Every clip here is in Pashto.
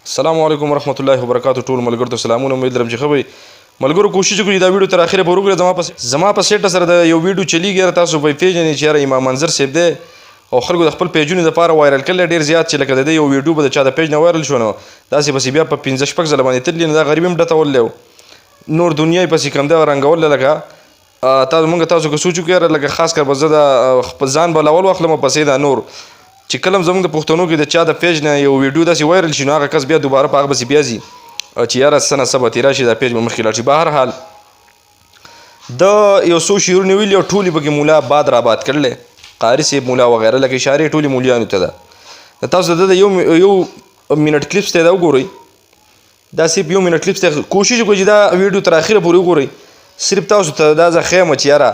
السلام علیکم ورحمۃ اللہ وبرکاتہ. ټول ملګرو ته سلامونه. امید لرم چې ښه وئ. ملګرو کوشش وکړئ دا ویډیو تر اخره پورې وګورئ. زما په سیټه سره د یو ویډیو چلیږي، تاسو به پیژنئ چې یاره امام منظر صاحب دی او خلکو د خپل پیجونو دپاره وایرل کړی ډېر زیات، چې لکه د دې یو ویډیو به د چا د پیج نه وایرل شو نو داسې پسې بیا په 15-16 ځله باندې تللي، نو دا غریب هم ډتولی و، نور دنیا یې پسې کم دی رنګولی. لکه تاسو که سوچ وکړئ لکه خاص کر به زه د خپل ځان به لاول واخلم پسې دا نور چې کله هم زموږ د پښتنو کې د چا د پیج نه یو ویډیو داسې وایرل شي نو هغه کس بیا دوباره په هغه پسې بیا ځي چې یاره څه نه څه به تېره شي، دا پیج به مخکې لاړ شي. بهرحال د یو څو شعرونه ویلي او ټولې پکې مولا باد راباد کړلی، قاري صاحب مولا وغیره، لکه اشارې ټولې مولیانو ته ده. تاسو د یو منټ کلیپس ته دا وګورئ، دا صرف یو منټ کلیپس ته کوشش وکړئ چې دا ویډیو تر اخره پورې وګورئ. صرف تاسو ته دا زه ښیم چې یاره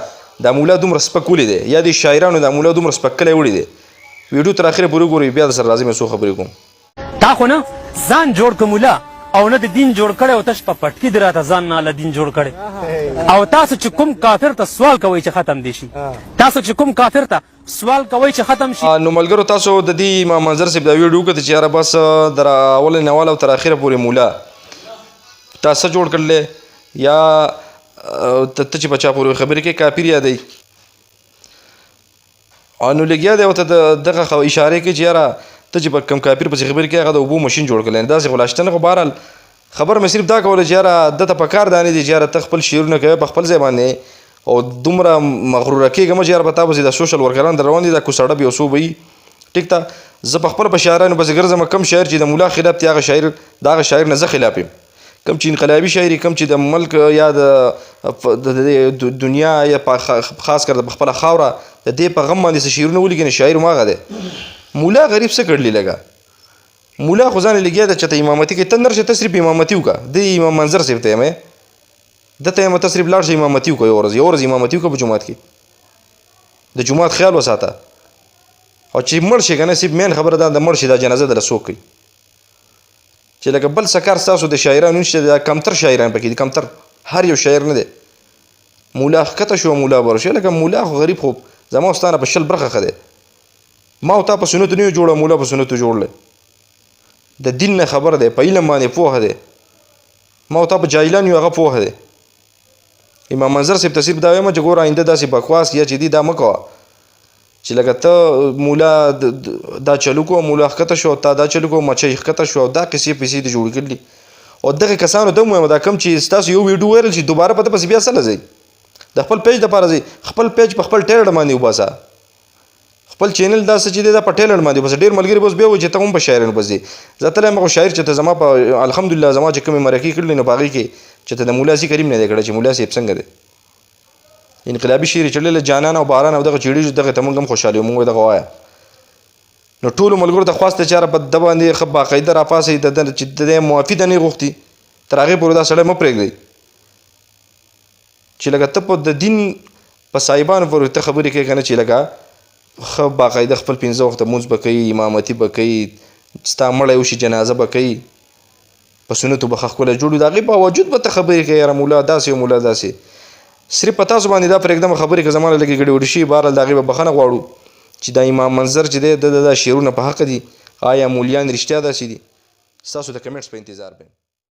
دا مولا دومره سپک ولې دی یا د شاعرانو دا مولا دومره سپک کلی وړی دی. ویډیو تر اخره پورې وګورئ، بیا در سره راځم څو خبرې کوم. تا خو نه ځان جوړ که مولا او نه د دین جوړ کړی او تش په پټکي دې راته ځان نه له دین جوړ کړی. او تاسو چې کوم کافر ته سوال کوئ چې ختم دی شي، تاسو چې کوم کافر ته سوال کوئ چې ختم شي. نو ملګرو تاسو د دې امام منظر صاحب دا ویډیو وکړئ چې یاره بس در اول نه اول او تر اخره پورې مولا تا څه جوړ کړلی یا ته چې په چا پورې خبرې کوې کافر یادوي. نو لګیا دی ورته دغه اشارې کوي چې یاره ته چې په کوم کافر پسې خبرې کوې هغه د اوبو ماشین جوړ کړلی. داسې خو لا شته نه، خو بهرحال خبر مې صرف دا کوله چې یاره ده ته په کار دا نه دي چې یاره ته خپل شعرونه کوې په خپل ځای باندې او دومره مغروره کېږه مه چې یاره په تا پسې دا سوشل ورکران در روان دي، دا کوسړه به یو څو به وي. ټیک ته زه په خپل په شاعرانو پسې ګرځم، کم شاعر چې د مولا خلاف دی هغه شاعر نه زه خلاف یم، کم چې انقلابي شاعري، کم چې د ملک یا د دنیا یا خاص کر د خپله خاوره د دې په غم باندې څه شعرونه ولیکي، شاعر هماغه دی. مولا غریب څه کړلي لږه مولا خو ځان لګیا ده چې ته امامتي کوې، ته نرشه ته صرف امامتي وکړه. د امام منظر صاحب ته یمې ده ته یم ته صرف لاړ شه امامتي وکړه، یو ورځ امامتي وکړه په جومات کې، د جومات خیال وساته. او چې مړ شي که نه صرف مین خبره دا د مړ شي دا جنازه دله څوک کوي، چې لکه بل څه کار ستاسو د شاعرانو نشته، دا کمتر شاعران پکې دي، کمتر هر یو شاعر نه دی. مولا ښکته شو مولا به راشي، لکه مولا خو غریب خو زما او ستا نه په 20 برخه ښه دی. ما او تا په سنتو نه یو جوړه، مولا په سنتو جوړلی، د دین نه خبر دی، په علم باندې پوهه دی. ما او تا په جاهلان یو هغه پوهه دی. امام منظر صاحب ته صرف دا وایم چې ګوره آینده داسې بکواس یا چې دي دا مه کوه چې لکه ته مولا دا چلو کو مولا ښکته شو، تا دا چلو کو مچۍ ښکته شو، دا قصې پیسې دې جوړې کړلي. او دغه کسانو ته هم وایم دا کم چې ستاسو یو ویډیو وایرل شي دوباره په ده پسې بیا څه نه ځئ، د خپل پیج دپاره ځئ، خپل پیج په خپل ټیلر باندې وباسه، خپل چینل دا څه چې دی دا په ټیلر باندې وباسه. ډېر ملګري به اوس بیا وایي چې ته هم په شاعرانو پسې ځې. زه تللی یم هغه شاعر چې ته زما په الحمدلله زما چې کومې مرکې کړلې نو په هغې کې چې ته د مولا ذکر هم نه دی کړی چې مولا صاحب څنګه دی. انقلابي شعر یې چړلی جانان او باران او دغه چیړي دغه ته موږ هم خوشحال یو، موږ دغه وایه. نو ټولو ملګرو ته خواست دی چې یاره په ده باندې ښه باقاعده راپاڅئ، چې د دې معافي ته نه غوښتي تر هغې پورې دا سړی مه پرېږدئ چې لکه ته په د دین په صاحبانو پورې ته خبرې کوې که نه، چې لکه ښه باقاعده خپل 15 وخته مونځ به کوي، امامتي به کوي، ستا مړی وشي جنازه به کوي، په سنتو به ښه ښکلی جوړ وي، د هغې باوجود به ته خبرې کوې یاره مولا داسې او مولا داسې. صرف په تاسو باندې دا پرېږدم خبرې که زما نه لږې ګډې وډې شي، بهرحال د هغې به بخښنه غواړو چې دا امام منظر چې دی د دا شعرونه په حقه دي، آیا مولیان رښتیا داسې دي؟ ستاسو د کمنټس په انتظار به یم.